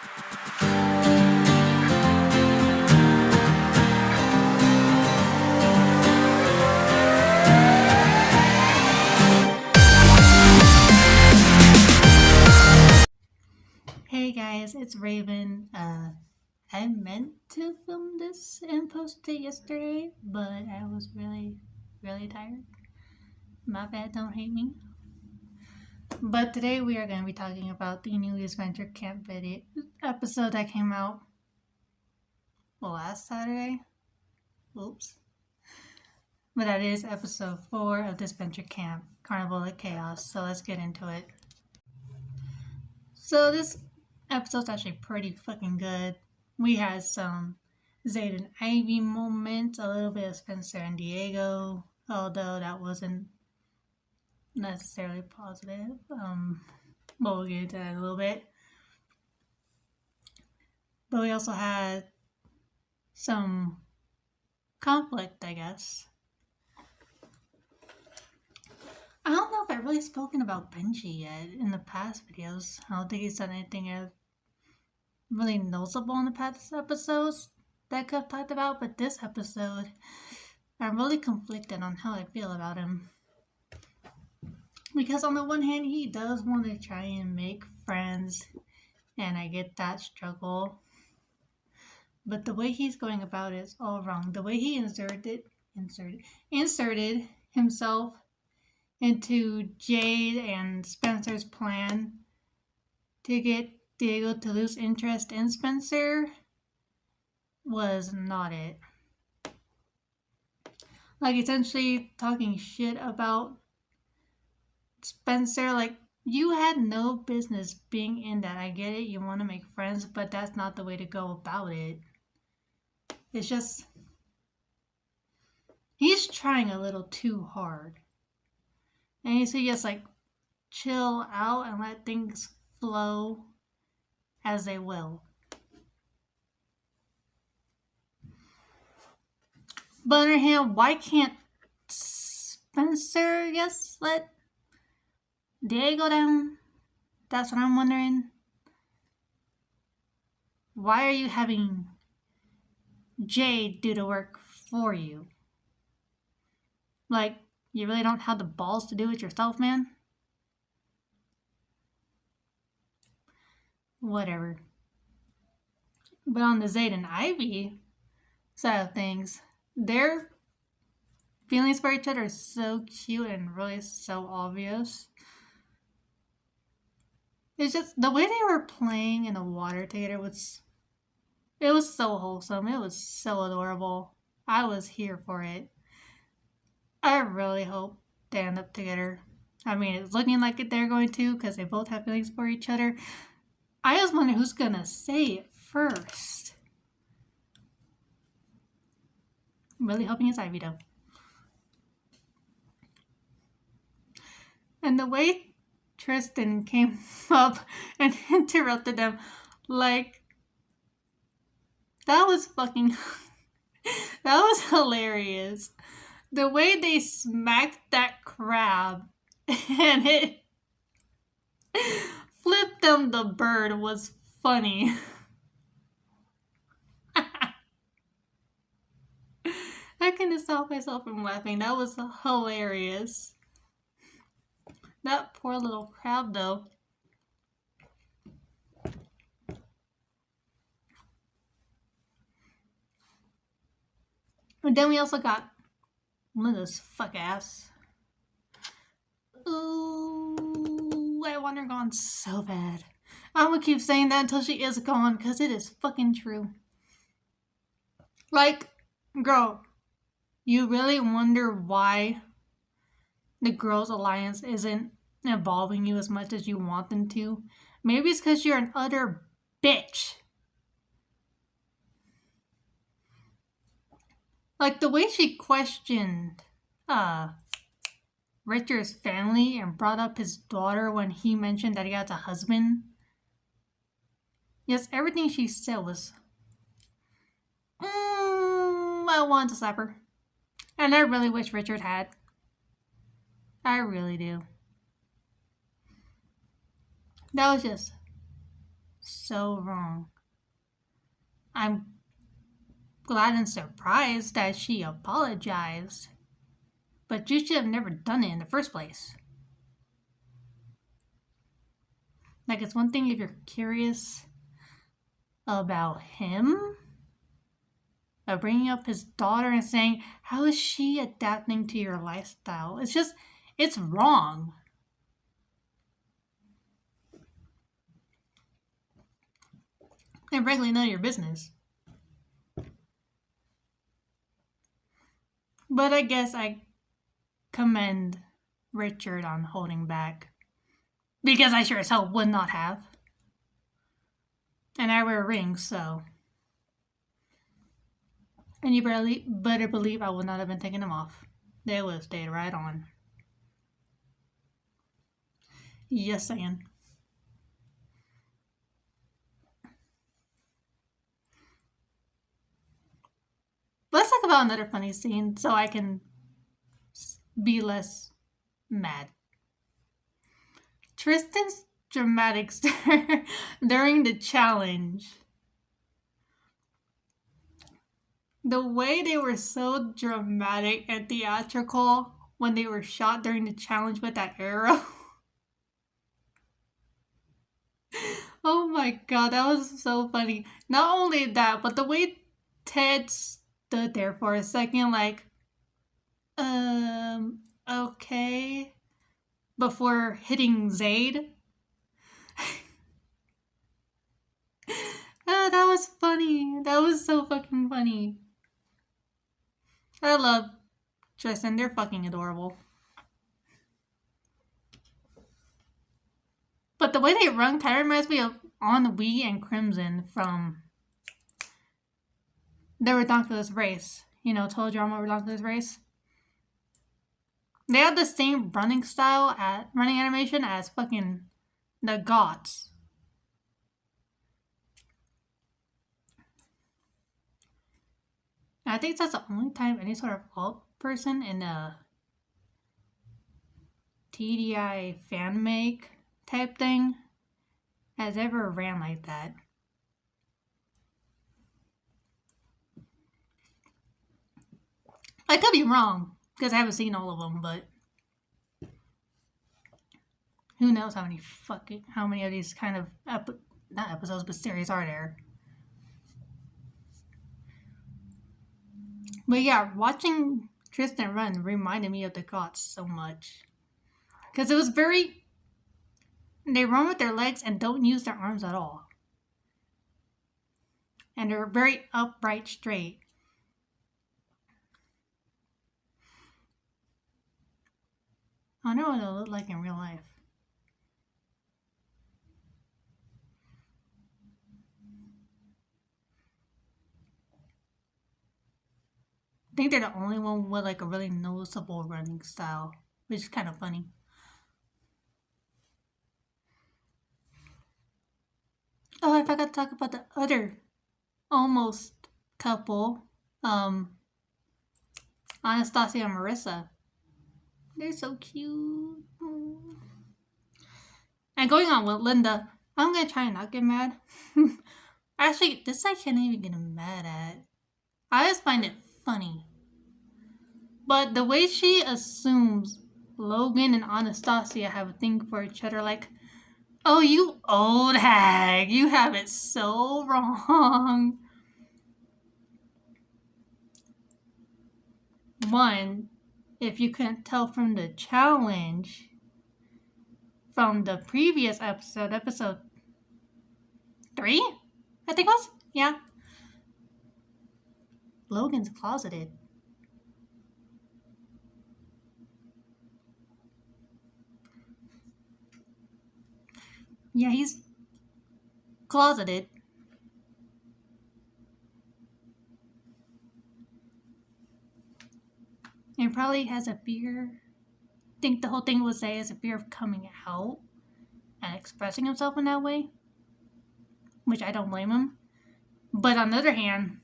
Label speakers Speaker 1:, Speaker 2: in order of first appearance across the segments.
Speaker 1: Hey guys, it's Raven. I meant to film this and post it yesterday, but I was really tired. My bad, don't hate me. But today we are going to be talking about the new Disventure Camp video episode that came out last Saturday. Oops. But that is episode 4 of Disventure Camp, Carnival of Chaos. So let's get into it. So this episode's actually pretty fucking good. We had some Zayd and Ivy moments, a little bit of Spencer and Diego, although that wasn't necessarily positive. But we'll get into that in a little bit. But we also had some conflict, I guess. I don't know if I've really spoken about Benji yet in the past videos. I don't think he's done anything really noticeable in the past episodes that I could have talked about, but this episode, I'm really conflicted on how I feel about him. Because on the one hand, he does want to try and make friends, and I get that struggle. But the way he's going about it is all wrong. The way he inserted himself into Jade and Spencer's plan to get Diego to lose interest in Spencer was not it. Like, essentially talking shit about Spencer, like, you had no business being in that. I get it, you want to make friends, but that's not the way to go about it. It's just, he's trying a little too hard. And you should just, like, chill out and let things flow as they will. But on the other hand, why can't Spencer just let Diego down? That's what I'm wondering. Why are you having Jade do the work for you? Like, you really don't have the balls to do it yourself, man? Whatever. But on the Zayd and Ivy side of things, their feelings for each other are so cute and really so obvious. It's just the way they were playing in the water together was so wholesome. It was so adorable. I was here for it. I really hope they end up together. I mean, it's looking like they're going to because they both have feelings for each other. I just wonder who's gonna say it first. I'm really hoping it's Ivy though. And the way Tristan came up and interrupted them, like, that was fucking, that was hilarious. The way they smacked that crab and it flipped them the bird was funny. I couldn't stop myself from laughing. That was hilarious. That poor little crab, though. And then we also got Linda's fuck ass. Ooh, I want her gone so bad. I'm gonna keep saying that until she is gone, because it is fucking true. Like, girl, you really wonder why the Girls Alliance isn't involving you as much as you want them to? Maybe it's because you're an utter bitch. Like, the way she questioned Richard's family and brought up his daughter when he mentioned that he has a husband. Yes, everything she said was... I wanted to slap her. And I really wish Richard had. I really do. That was just so wrong. I'm glad and surprised that she apologized, but you should have never done it in the first place. Like, it's one thing if you're curious about him, of bringing up his daughter and saying, how is she adapting to your lifestyle? It's wrong. And frankly, none of your business. But I guess I commend Richard on holding back. Because I sure as hell would not have. And I wear rings, so. And you better believe I would not have been taking them off. They would have stayed right on. Yes, saying. Let's talk about another funny scene so I can be less mad. Tristan's dramatic stare during the challenge. The way they were so dramatic and theatrical when they were shot during the challenge with that arrow. Oh my god, that was so funny. Not only that, but the way Ted stood there for a second, like, okay, before hitting Zayd. That was funny. That was so fucking funny. I love Tristan. They're fucking adorable. But the way they run kind of reminds me of Ennui and Crimson from the Redonkulous Race. You know, Total Drama Redonkulous Race. They have the same running style running animation as fucking the Goths. I think that's the only time any sort of alt person in a TDI fan make type thing has ever ran like that. I could be wrong because I haven't seen all of them, but who knows how many of these kind of not episodes but series are there. But yeah, watching Tristan run reminded me of the Goths so much. Because it was they run with their legs and don't use their arms at all. And they're very upright, straight. I wonder what it'll look like in real life. I think they're the only one with like a really noticeable running style, which is kind of funny. Oh, I forgot to talk about the other almost couple, Anastasia and Marissa. They're so cute. And going on with Linda, I'm gonna try and not get mad. Actually, this I can't even get mad at. I just find it funny. But the way she assumes Logan and Anastasia have a thing for each other, like, oh, you old hag, you have it so wrong. One, if you couldn't tell from the challenge from the previous episode 3, I think it was? Yeah. Logan's closeted. Yeah, he's closeted. And probably has a fear. I think the whole thing was say is a fear of coming out and expressing himself in that way. Which I don't blame him. But on the other hand,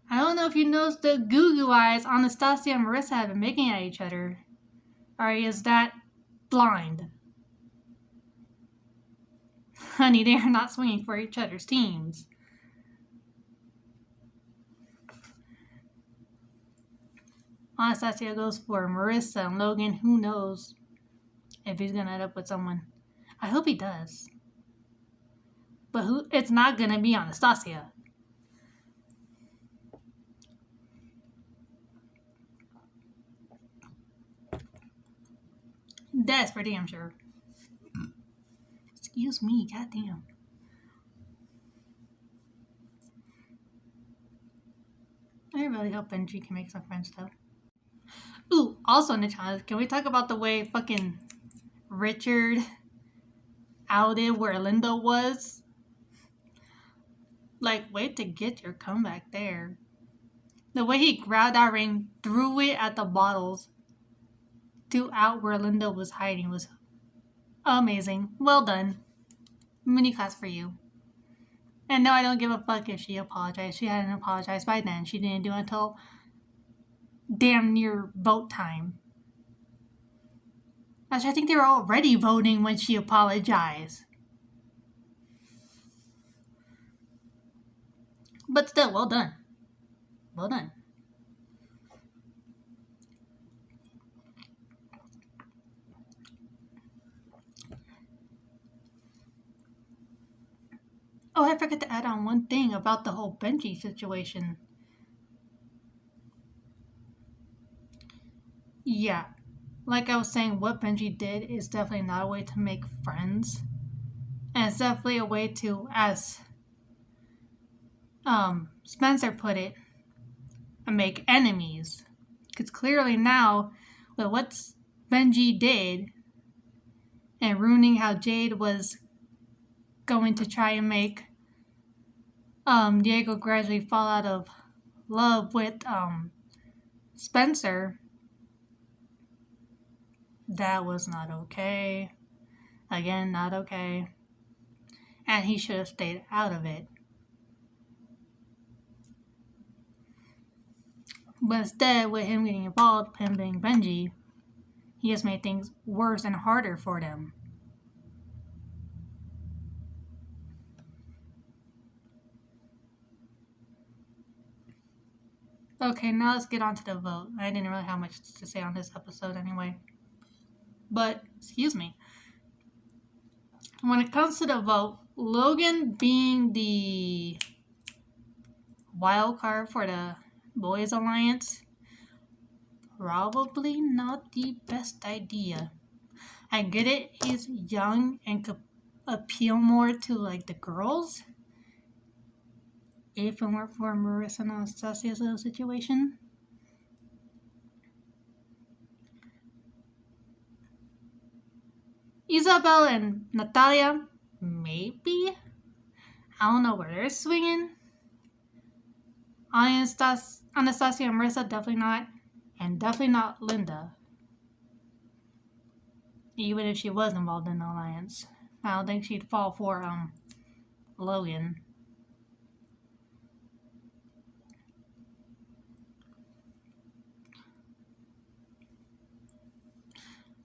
Speaker 1: I don't know if you noticed the goo eyes Anastasia and Marissa have been making at each other. Or is that blind? Honey, they are not swinging for each other's teams. Anastasia goes for Marissa and Logan. Who knows if he's gonna end up with someone. I hope he does. But who? It's not gonna be Anastasia. That's for damn sure. Excuse me, goddamn. I really hope Benji can make some friends though. Ooh, also in the challenge, can we talk about the way fucking Richard outed where Linda was? Like, way to get your comeback there. The way he grabbed that ring, threw it at the bottles to out where Linda was hiding was amazing. Well done. Mini class for you. And no, I don't give a fuck if she apologized. She hadn't apologized by then. She didn't do it until damn near vote time. Actually, I think they were already voting when she apologized. But still, well done. Well done. Oh, I forgot to add on one thing about the whole Benji situation. Yeah, like I was saying, what Benji did is definitely not a way to make friends. And it's definitely a way to, as Spencer put it, make enemies. Because clearly now, with what Benji did, and ruining how Jade was going to try and make Diego gradually fall out of love with Spencer, that was not okay. Again, not okay. And he should have stayed out of it. But instead, with him getting involved, him being Benji, he just made things worse and harder for them. Okay, now let's get on to the vote. I didn't really have much to say on this episode anyway. But, excuse me. When it comes to the vote, Logan being the wild card for the Boys Alliance, probably not the best idea. I get it, he's young and could appeal more to like the girls. If it weren't for Marissa and Anastasia's little situation. Isabel and Natalia, maybe? I don't know where they're swinging. Anastasia and Marissa, definitely not. And definitely not Linda. Even if she was involved in the alliance. I don't think she'd fall for Logan.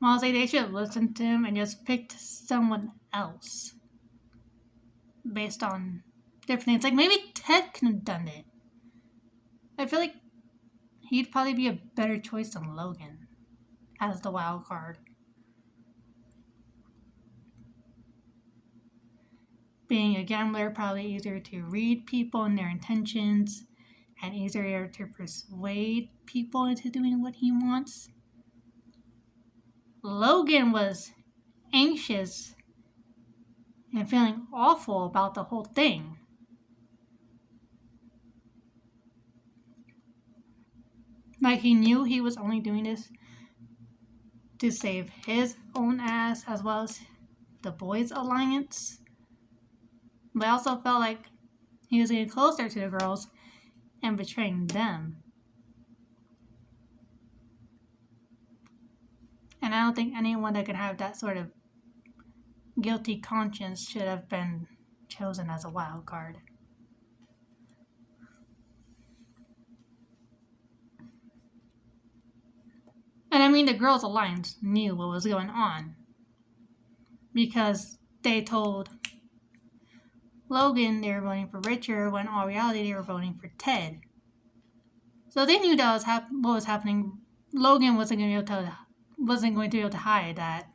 Speaker 1: Honestly, they should have listened to him and just picked someone else. Based on different things. Like, maybe Ted could have done it. I feel like he'd probably be a better choice than Logan as the wild card. Being a gambler, probably easier to read people and their intentions, and easier to persuade people into doing what he wants. Logan was anxious and feeling awful about the whole thing. Like, he knew he was only doing this to save his own ass as well as the Boys Alliance. But I also felt like he was getting closer to the girls and betraying them. And I don't think anyone that could have that sort of guilty conscience should have been chosen as a wild card. And I mean, the Girls Alliance knew what was going on. Because they told Logan, they were voting for Richard, when in all reality they were voting for Ted. So they knew that was what was happening. Logan wasn't going to be able to hide that.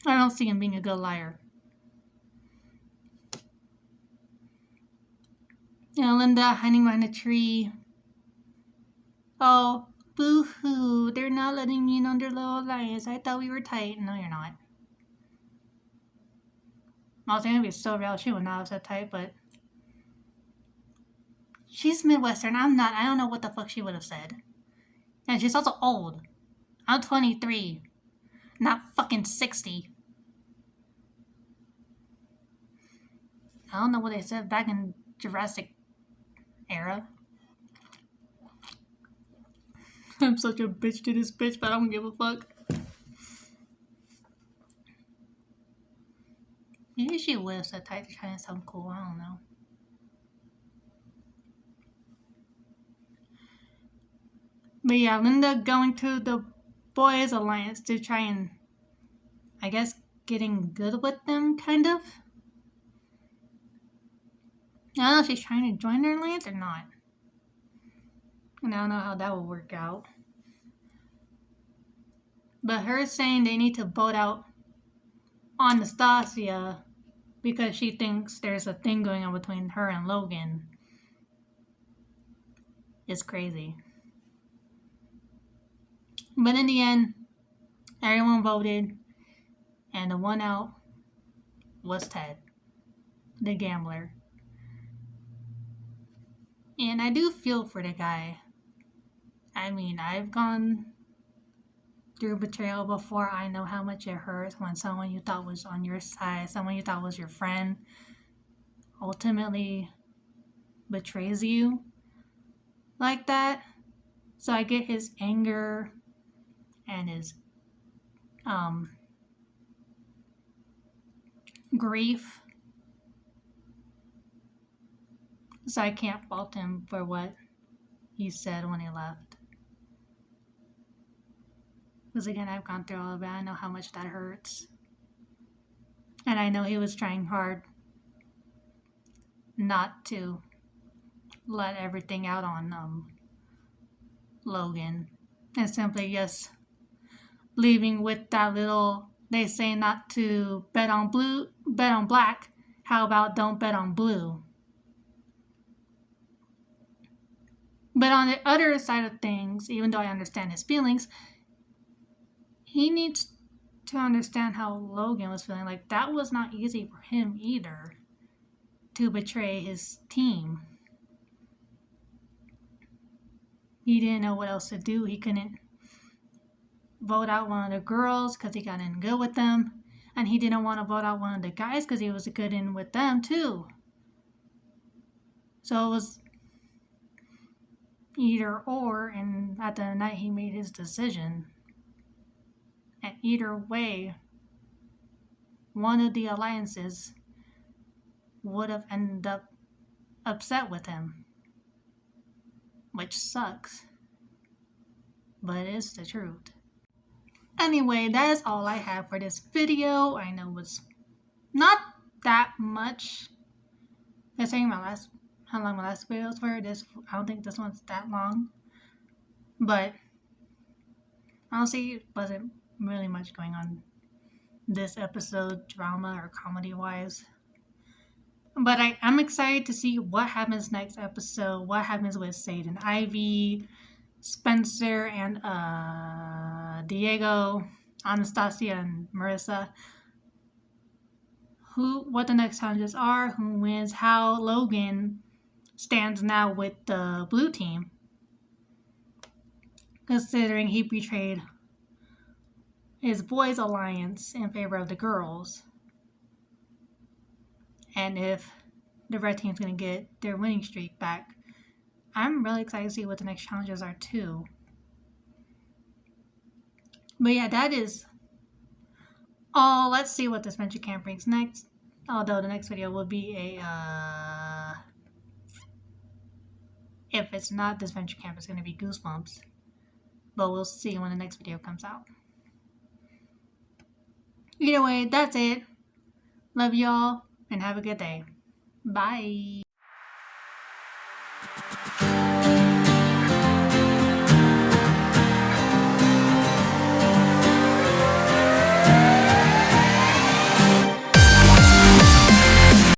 Speaker 1: I don't see him being a good liar. Linda hiding behind a tree. Oh, boo-hoo. They're not letting me in on their little alliance. I thought we were tight. No, you're not. I was going to be so real. She would not have said tight, but she's Midwestern. I'm not. I don't know what the fuck she would have said. And she's also old. I'm 23. Not fucking 60. I don't know what they said back in Jurassic era. I'm such a bitch to this bitch, but I don't give a fuck. Maybe she would have said tight to try to sound cool. I don't know. But yeah, Linda going to the boys' alliance to try and, I guess, getting good with them, kind of. I don't know if she's trying to join their alliance or not. And I don't know how that will work out. But her saying they need to vote out Anastasia because she thinks there's a thing going on between her and Logan is crazy. But in the end, everyone voted, and the one out was Ted, the gambler. And I do feel for the guy. I mean, I've gone through betrayal before. I know how much it hurts when someone you thought was on your side, someone you thought was your friend, ultimately betrays you like that. So I get his anger and his grief. So I can't fault him for what he said when he left. Because again, I've gone through all of it. I know how much that hurts. And I know he was trying hard not to let everything out on Logan. And simply just leaving with that little, they say not to bet on black. How about don't bet on blue? But on the other side of things, even though I understand his feelings, he needs to understand how Logan was feeling. Like, that was not easy for him either, to betray his team. He didn't know what else to do. He couldn't vote out one of the girls because he got in good with them. And he didn't want to vote out one of the guys because he was good in with them too. So it was either or, and at the end of the night he made his decision. And either way, one of the alliances would have ended up upset with him. Which sucks. But it's the truth. Anyway, that is all I have for this video. I know it's not that much. Considering how long my last videos were. I don't think this one's that long. But honestly, it wasn't really much going on this episode, drama or comedy wise. But I'm excited to see what happens next episode. What happens with Satan, Ivy, Spencer, and Diego, Anastasia, and Marissa. What the next challenges are, who wins, how Logan stands now with the blue team, considering he betrayed his boys' alliance in favor of the girls, and if the red team's going to get their winning streak back. I'm really excited to see what the next challenges are too. But yeah, that is all. Let's see what Disventure Camp brings next. Although the next video will be if it's not Disventure Camp, it's going to be Goosebumps. But we'll see when the next video comes out. Either way, that's it. Love y'all. and have a good day. Bye.